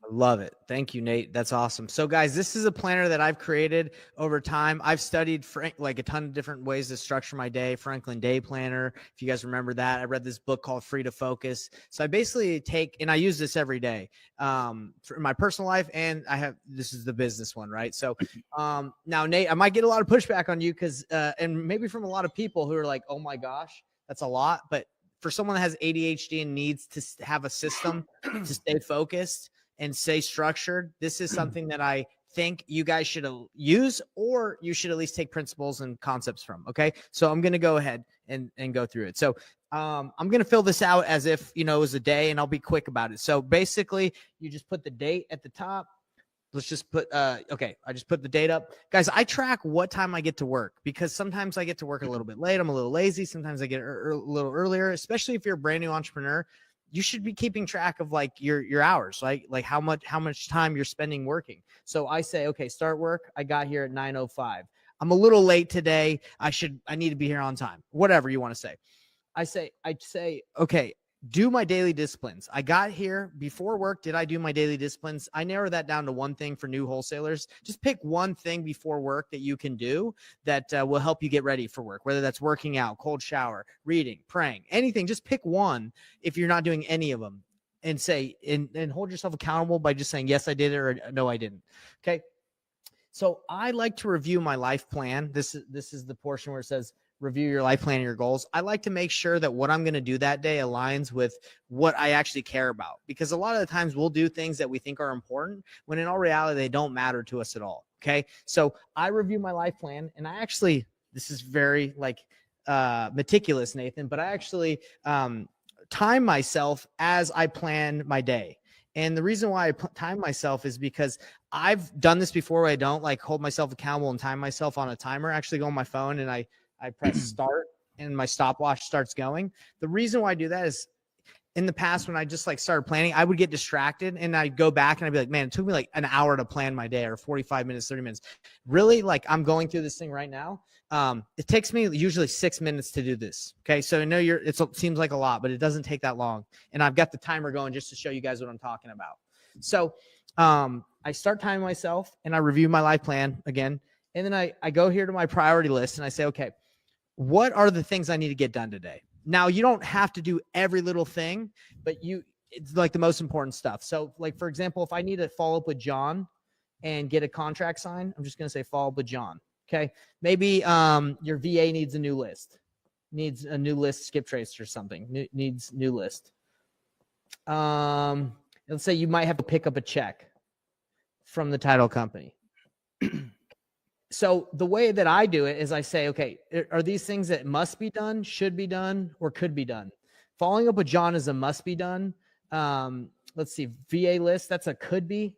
I love it. Thank you, Nate. That's awesome. So guys, this is a planner that I've created over time. I've studied like a ton of different ways to structure my day. Franklin Day Planner. If you guys remember that, I read this book called Free to Focus. So I basically take, and I use this every day for my personal life. And this is the business one, right? So now Nate, I might get a lot of pushback on you and maybe from a lot of people who are like, oh my gosh, that's a lot. But for someone that has ADHD and needs to have a system to stay focused and stay structured, this is something that I think you guys should use, or you should at least take principles and concepts from. Okay. So I'm going to go ahead and go through it. So I'm going to fill this out as if, it was a day, and I'll be quick about it. So basically you just put the date at the top. Let's just put, okay, I just put the date up. Guys, I track what time I get to work, because sometimes I get to work a little bit late. I'm a little lazy. Sometimes I get a little earlier, especially if you're a brand new entrepreneur. You should be keeping track of like your hours, like how much time you're spending working. So I say, okay, start work. I got here at 9:05. I'm a little late today. I need to be here on time. Whatever you want to say. I say, okay, do my daily disciplines. I got here before work. Did I do my daily disciplines? I narrow that down to one thing for new wholesalers. Just pick one thing before work that you can do that will help you get ready for work, whether that's working out, cold shower, reading, praying, anything. Just pick one if you're not doing any of them, and say, and hold yourself accountable by just saying, yes, I did it, or no, I didn't. Okay. So I like to review my life plan. This is the portion where it says, review your life plan and your goals. I like to make sure that what I'm going to do that day aligns with what I actually care about, because a lot of the times we'll do things that we think are important when in all reality, they don't matter to us at all. Okay. So I review my life plan, and this is very meticulous, Nathan, but I actually time myself as I plan my day. And the reason why I time myself is because I've done this before where I don't like hold myself accountable and time myself on a timer. I actually go on my phone and I press start and my stopwatch starts going. The reason why I do that is in the past, when I just started planning, I would get distracted and I'd go back and I'd be like, man, it took me like an hour to plan my day, or 45 minutes, 30 minutes. Really, I'm going through this thing right now. It takes me usually 6 minutes to do this. Okay. So I know it seems like a lot, but it doesn't take that long. And I've got the timer going just to show you guys what I'm talking about. So I start timing myself and I review my life plan again. And then I go here to my priority list and I say, okay, what are the things I need to get done today? Now, you don't have to do every little thing, but it's like the most important stuff. So for example, if I need to follow up with John and get a contract signed, I'm just going to say follow up with John. Okay. Maybe your VA needs a new list, skip trace or something, needs new list. Let's say you might have to pick up a check from the title company. So the way that I do it is I say, okay, are these things that must be done, should be done, or could be done? Following up with John is a must be done. Let's see, VA list, that's a could be,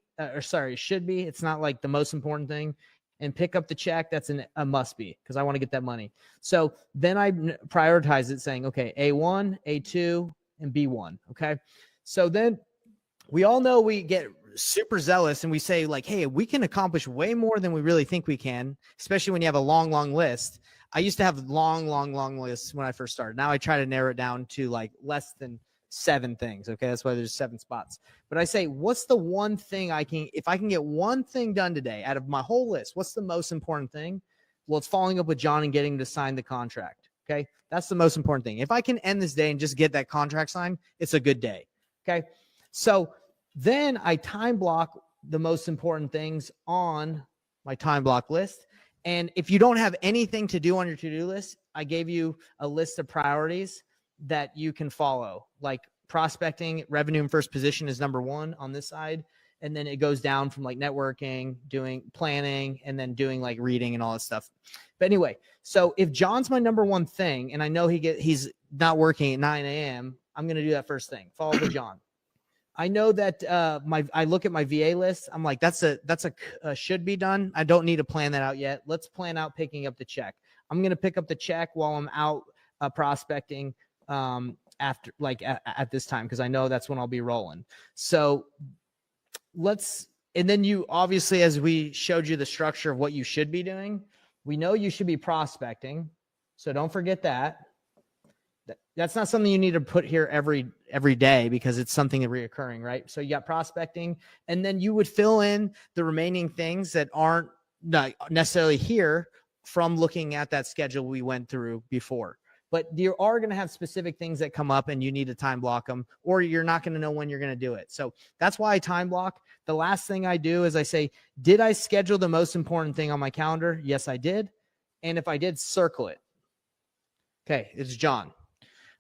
should be. It's not like the most important thing. And pick up the check, that's a must be, because I want to get that money. So then I prioritize it saying, okay, A1, A2, and B1. Okay. So then we all know we get super zealous and we say hey, we can accomplish way more than we really think we can, especially when you have a long list. I used to have long lists when I first started. Now I try to narrow it down to less than 7 things. Okay. That's why there's 7 spots. But I say, what's the one thing if I can get one thing done today out of my whole list, what's the most important thing? Well, it's following up with John and getting to sign the contract. Okay. That's the most important thing. If I can end this day and just get that contract signed, it's a good day. Okay. So then I time block the most important things on my time block list. And if you don't have anything to do on your to-do list, I gave you a list of priorities that you can follow. Like prospecting, revenue in first position is number 1 on this side. And then it goes down from networking, doing planning, and then doing reading and all that stuff. But anyway, so if John's my number 1 thing, and I know he's not working at 9 a.m., I'm going to do that first thing. Follow with John. I know that I look at my VA list. I'm like, that's a should be done. I don't need to plan that out yet. Let's plan out picking up the check. I'm going to pick up the check while I'm out prospecting after at this time, because I know that's when I'll be rolling. So and then you obviously, as we showed you the structure of what you should be doing, we know you should be prospecting. So don't forget that. That's not something you need to put here every day because it's something reoccurring, right? So you got prospecting, and then you would fill in the remaining things that aren't not necessarily here from looking at that schedule we went through before. But you are going to have specific things that come up and you need to time block them, or you're not going to know when you're going to do it. So that's why I time block. The last thing I do is I say, did I schedule the most important thing on my calendar? Yes, I did. And if I did, circle it. Okay, it's John.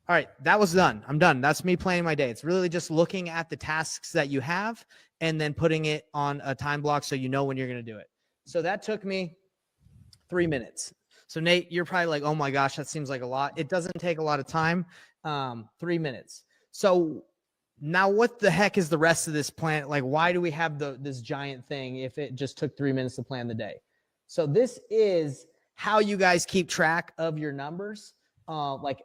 All right, that was done. I'm done. That's me planning my day. It's really just looking at the tasks that you have and then putting it on a time block so you know when you're going to do it. So that took me 3 minutes. So Nate, you're probably like, oh my gosh, that seems like a lot. It doesn't take a lot of time. 3 minutes. So now what the heck is the rest of this plan? Like, why do we have this giant thing if it just took 3 minutes to plan the day? So this is how you guys keep track of your numbers. Like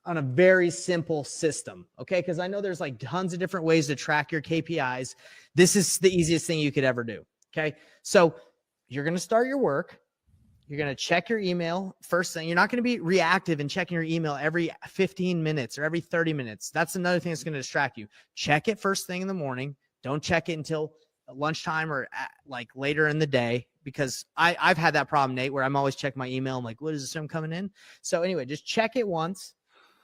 on a very simple system. Okay. Cause I know there's like tons of different ways to track your KPIs. This is the easiest thing you could ever do. Okay. So you're going to start your work. You're going to check your email first thing. You're not going to be reactive and checking your email every 15 minutes or every 30 minutes. That's another thing that's going to distract you. Check it first thing in the morning. Don't check it until lunchtime or like later in the day, because I've had that problem, Nate, where I'm always checking my email. I'm like, what is this I'm coming in? So anyway, just check it once,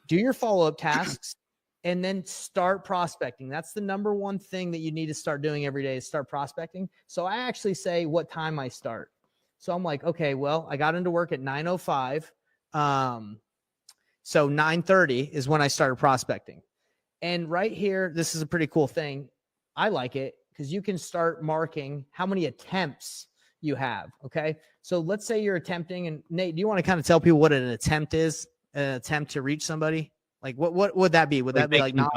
do your follow-up tasks, and then start prospecting. That's the number one thing that you need to start doing every day is start prospecting. So I actually say what time I start. So I'm like, okay, well, I got into work at 9:05. So 9:30 is when I started prospecting. And right here, this is a pretty cool thing. I like it because you can start marking how many attempts you have. Okay. So let's say you're attempting, and Nate, do you want to kind of tell people what an attempt is? An attempt to reach somebody? Like what would that be? Would that be like not?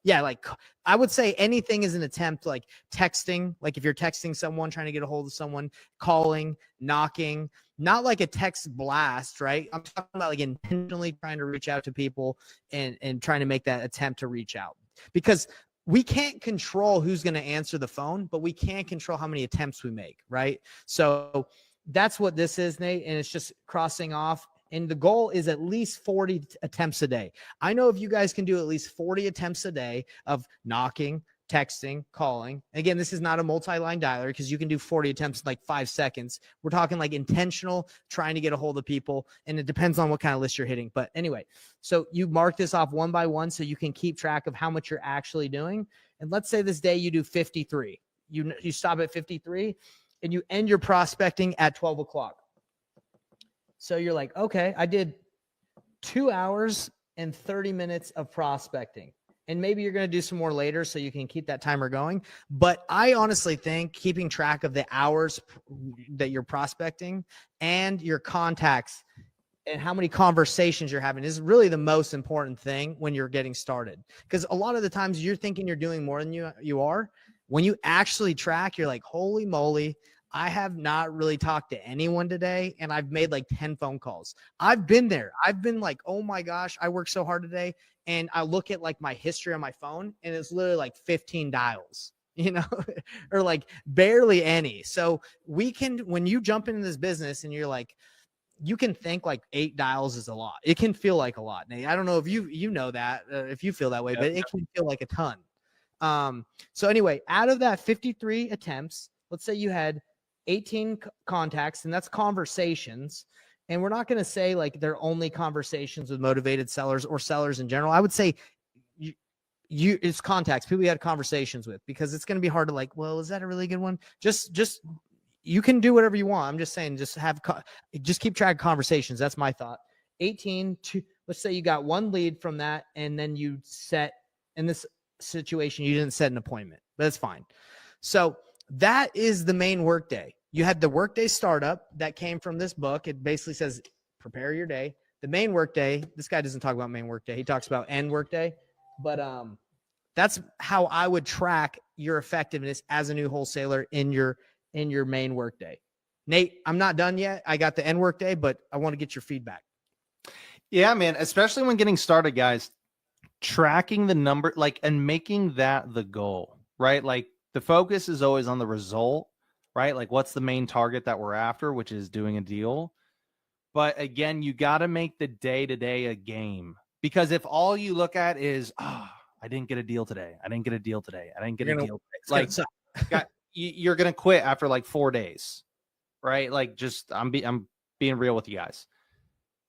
Yeah, like I would say anything is an attempt, like texting, like if you're texting someone, trying to get a hold of someone, calling, knocking, not like a text blast, right? I'm talking about like intentionally trying to reach out to people and trying to make that attempt to reach out. Because we can't control who's going to answer the phone, but we can control how many attempts we make, right? So that's what this is, Nate, and it's just crossing off. And the goal is at least 40 attempts a day. I know if you guys can do at least 40 attempts a day of knocking, texting, calling. Again, this is not a multi-line dialer because you can do 40 attempts in like 5 seconds. We're talking like intentional, trying to get a hold of people. And it depends on what kind of list you're hitting. But anyway, so you mark this off one by one so you can keep track of how much you're actually doing. And let's say this day you do 53. You stop at 53 and you end your prospecting at 12 o'clock. So you're like, okay, I did 2 hours and 30 minutes of prospecting. And maybe you're going to do some more later so you can keep that timer going. But I honestly think keeping track of the hours that you're prospecting and your contacts and how many conversations you're having is really the most important thing when you're getting started. Because a lot of the times you're thinking you're doing more than you are. When you actually track, you're like, holy moly, I have not really talked to anyone today, and I've made like 10 phone calls. I've been there. I've been like, oh my gosh, I worked so hard today. And I look at like my history on my phone, and it's literally like 15 dials, or like barely any. So we can, when you jump into this business and you're like, you can think like 8 dials is a lot. It can feel like a lot. Nate, I don't know if you know that, if you feel that way, but it can feel like a ton. So anyway, out of that 53 attempts, let's say you had 18 contacts, and that's conversations. And we're not going to say like they're only conversations with motivated sellers or sellers in general. I would say it's contacts, people you had conversations with, because it's going to be hard to like, well, is that a really good one? Just you can do whatever you want. I'm just saying, just keep track of conversations. That's my thought. 18 to, let's say you got one lead from that, and then you set, in this situation, you didn't set an appointment, but it's fine. So that is the main workday. You had the workday startup that came from this book. It basically says, prepare your day. The main workday, this guy doesn't talk about main workday. He talks about end workday, but that's how I would track your effectiveness as a new wholesaler in your main workday. Nate, I'm not done yet. I got the end workday, but I want to get your feedback. Yeah, man, especially when getting started, guys, tracking the number, like, and making that the goal, right? Like, the focus is always on the result, right? Like, what's the main target that we're after, which is doing a deal. But again, you got to make the day-to-day a game, Because if all you look at is, oh, I didn't get a deal today. I didn't get a deal today. I didn't get a deal today. Like, you're going to quit after like 4 days, right? Like, just, I'm being real with you guys.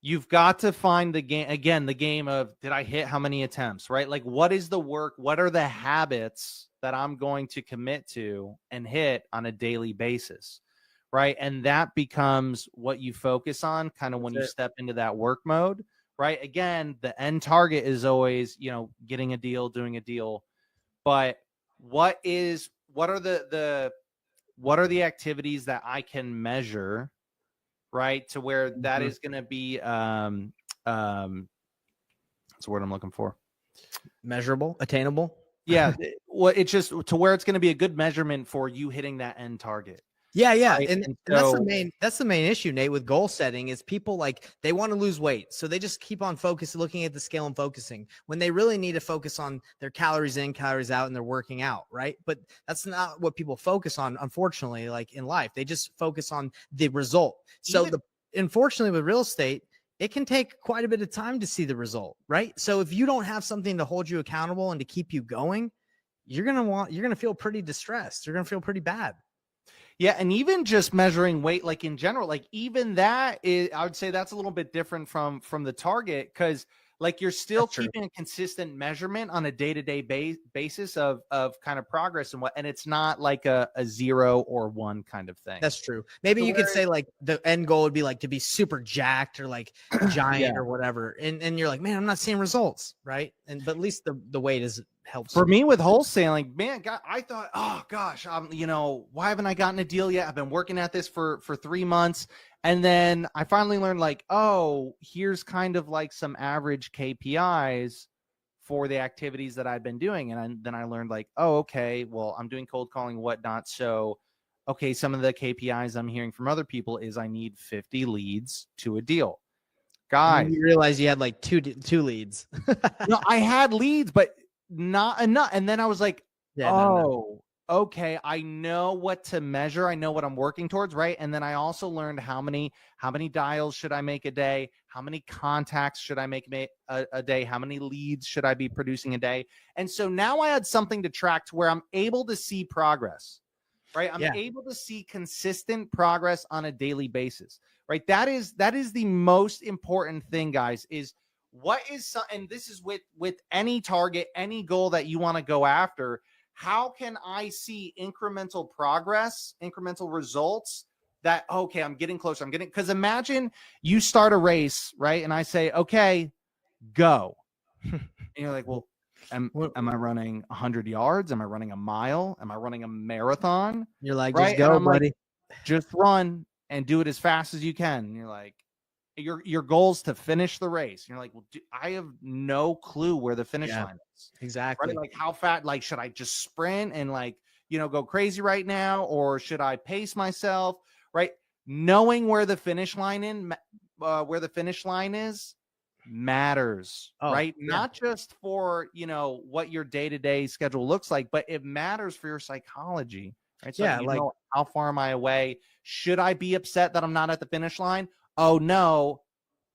You've got to find the game, again, the game of, did I hit how many attempts, right? Like, what is the work? What are the habits that I'm going to commit to and hit on a daily basis, right? And that becomes what you focus on kind of when you step into that work mode, right? Again, the end target is always, getting a deal, doing a deal. But what are the activities that I can measure, right? To where that is going to be, that's the word I'm looking for. Measurable, attainable. Yeah. Well, it's just to where it's going to be a good measurement for you hitting that end target. Yeah. Right? And that's the main issue, Nate, with goal setting is people they want to lose weight. So they just keep on looking at the scale and focusing when they really need to focus on their calories in, calories out, and they're working out. Right. But that's not what people focus on. Unfortunately, like in life, they just focus on the result. So unfortunately with real estate, it can take quite a bit of time to see the result. Right. So if you don't have something to hold you accountable and to keep you going, you're going to feel pretty distressed. You're going to feel pretty bad. Yeah. And even just measuring weight, like in general, like even that is, I would say that's a little bit different from the target. Cause like you're still keeping a consistent measurement on a day-to-day basis of kind of progress and it's not like a 0 or 1 kind of thing. That's true. Maybe you could say like the end goal would be like to be super jacked or like giant or whatever. And you're like, man, I'm not seeing results. Right. But at least the weight helps. For me with wholesaling, man, I thought, oh gosh, why haven't I gotten a deal yet? I've been working at this for 3 months. And then I finally learned like, oh, here's kind of like some average KPIs for the activities that I've been doing. And then I learned like, oh, okay, well, I'm doing cold calling, whatnot. So, okay, some of the KPIs I'm hearing from other people is I need 50 leads to a deal. Guys, you realize you had like two leads. No, I had leads, but not enough. And then I was like, okay, I know what to measure. I know what I'm working towards, right? And then I also learned how many dials should I make a day? How many contacts should I make a day? How many leads should I be producing a day? And so now I had something to track to where I'm able to see progress, right? I'm able to see consistent progress on a daily basis, right? That is the most important thing, guys, is what is, and this is with any target, any goal that you want to go after. How can I see incremental progress, incremental results that, okay, I'm getting closer. Because imagine you start a race, right? And I say, okay, go. And you're like, well, am I running 100 yards? Am I running a mile? Am I running a marathon? You're like, right? Just go, buddy. Like, just run and do it as fast as you can. And you're like, your goal is to finish the race. And you're like, well, I have no clue where the finish line is. Exactly. Right? Like how fast, like, should I just sprint and like, go crazy right now? Or should I pace myself? Right. Knowing where the finish line is matters, right? Yeah. Not just for, what your day-to-day schedule looks like, but it matters for your psychology, right? So like how far am I away? Should I be upset that I'm not at the finish line? Oh no,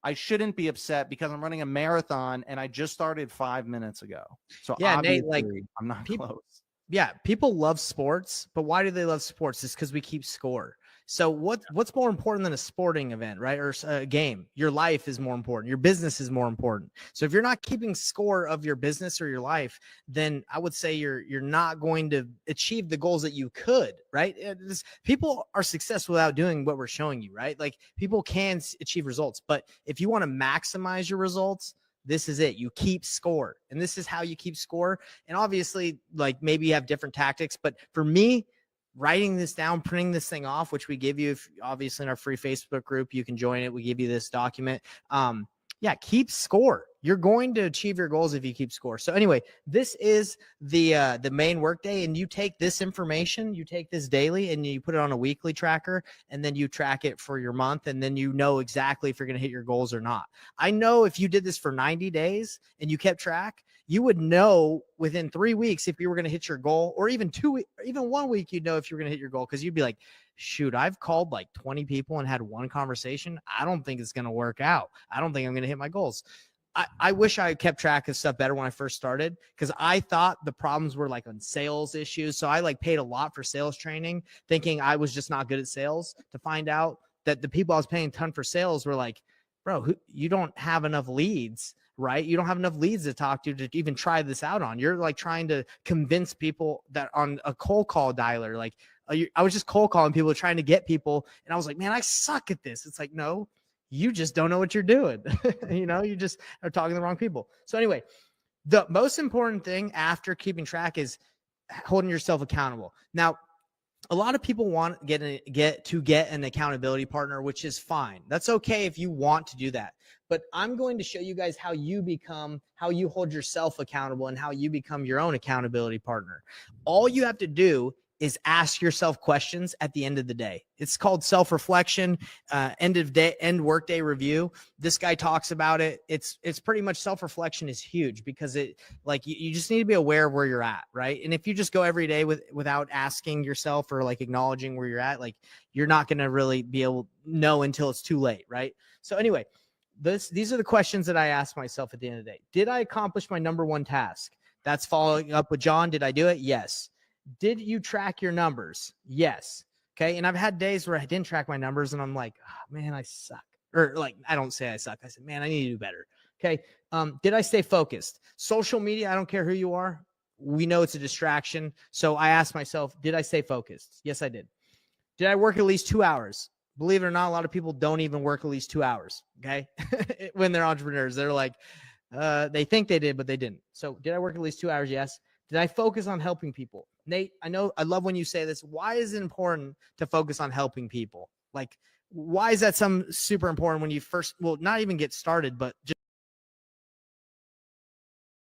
I shouldn't be upset because I'm running a marathon and I just started 5 minutes ago. So Nate, like I'm not close. Yeah, people love sports, but why do they love sports? It's because we keep score. So what's more important than a sporting event, right? Or a game? Your life is more important. Your business is more important. So if you're not keeping score of your business or your life, then I would say you're not going to achieve the goals that you could, right? People are successful without doing what we're showing you, right? Like people can achieve results, but if you want to maximize your results, this is it. You keep score, and this is how you keep score. And obviously, like maybe you have different tactics, but for me, writing this down, printing this thing off, which we give you, obviously in our free Facebook group, you can join it. We give you this document. Keep score. You're going to achieve your goals if you keep score. So anyway, this is the main workday, and you take this information, you take this daily, and you put it on a weekly tracker, and then you track it for your month, and then you know exactly if you're going to hit your goals or not. I know if you did this for 90 days and you kept track, you would know within 3 weeks if you were going to hit your goal, or even 1 week, you'd know if you were going to hit your goal, because you'd be like, shoot, I've called like 20 people and had one conversation. I don't think it's going to work out. I don't think I'm going to hit my goals. I wish I kept track of stuff better when I first started, because I thought the problems were like on sales issues. So I like paid a lot for sales training, thinking I was just not good at sales, to find out that the people I was paying a ton for sales were like, bro, you don't have enough leads, right? You don't have enough leads to talk to even try this out on. You're like trying to convince people that on a cold call dialer, like I was just cold calling people, trying to get people. And I was like, man, I suck at this. It's like, no, you just don't know what you're doing. You just are talking to the wrong people. So anyway, the most important thing after keeping track is holding yourself accountable. Now, a lot of people want to get an accountability partner, which is fine. That's okay if you want to do that. But I'm going to show you guys how you hold yourself accountable and how you become your own accountability partner. All you have to do is ask yourself questions at the end of the day. It's called self-reflection, end workday review. This guy talks about it. It's pretty much, self-reflection is huge, because it, like, you just need to be aware of where you're at, right? And if you just go every day without asking yourself or like acknowledging where you're at, like, you're not going to really be able to know until it's too late, right? So anyway, these are the questions that I ask myself at the end of the day. Did I accomplish my number one task? That's following up with John. Did I do it? Yes. Did you track your numbers? Yes. Okay. And I've had days where I didn't track my numbers and I'm like, oh, man, I suck. Or like, I don't say I suck. I said, man, I need to do better. Okay. Did I stay focused? Social media, I don't care who you are. We know it's a distraction. So I asked myself, did I stay focused? Yes, I did. Did I work at least 2 hours? Believe it or not, a lot of people don't even work at least 2 hours. Okay. When they're entrepreneurs, they're like, they think they did, but they didn't. So did I work at least 2 hours? Yes. Did I focus on helping people? Nate, I love when you say this. Why is it important to focus on helping people? Like, why is that super important when you first, well, not even get started, but just